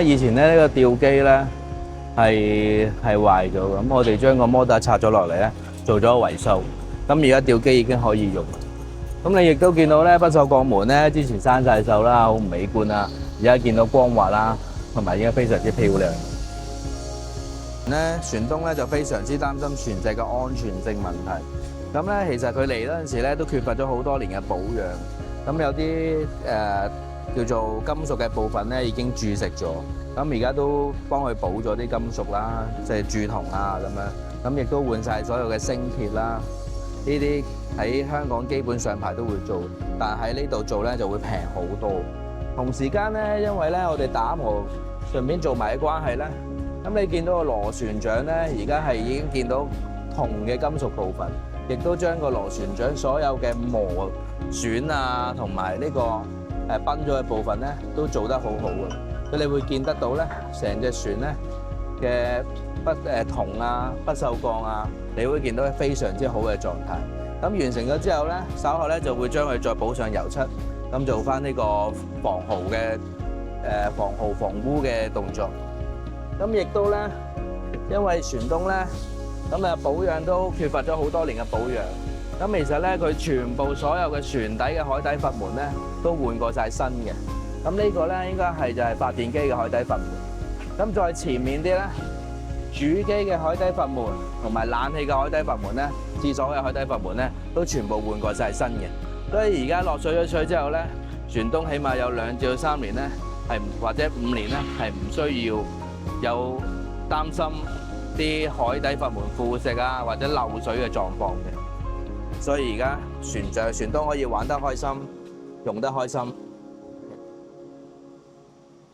以前咧呢個吊機咧係壞咗，咁我哋將個摩打拆咗落嚟咧，做咗維修。咁而家吊機已經可以用。咁你亦都見到咧，不鏽鋼門咧之前生晒鏽啦，好唔美觀啦。而家見到光滑啦，同埋已經非常之漂亮。咧船東咧就非常之擔心船隻嘅安全性問題。咁咧其實佢嚟嗰陣時咧都缺乏咗好多年嘅保養。咁有啲叫做金屬嘅部分咧已經蛀蝕咗。咁而家都幫佢補咗啲金屬啦，即係鑄銅啊咁樣。咁亦都換晒所有嘅星鐵啦。呢啲喺香港基本上牌都會做，但喺呢度做咧就會平好多。同時間咧，因為咧我哋打磨順便做埋嘅關係咧，咁你見到個螺旋槳咧，而家係已經見到銅嘅金屬部分，亦都將個螺旋槳所有嘅磨損啊，同埋呢個崩咗嘅部分咧，都做得好好嘅。所以你會見得到咧，成隻船咧嘅銅啊、不鏽鋼啊，你會見到非常之好嘅狀態。咁完成咗之後咧，稍後咧就會將佢再補上油漆，咁做翻呢個防蠔嘅防蠔防污嘅動作。咁亦都咧，因為船東咧，咁保養都缺乏咗好多年嘅保養。咁其實咧，佢全部所有嘅船底嘅海底閥門咧，都換過晒新嘅。咁呢個咧應該就係發電機嘅海底閥門。咁再前面啲咧，主機嘅海底閥門同埋冷氣嘅海底閥門咧，廁所嘅海底閥門咧，都全部換過晒新嘅。所以而家落水咗水之後咧，船東起碼有2至3年咧，或者5年咧，係唔需要有擔心啲海底閥門腐蝕啊或者漏水嘅狀況嘅。所以而家船東可以玩得開心，用得開心。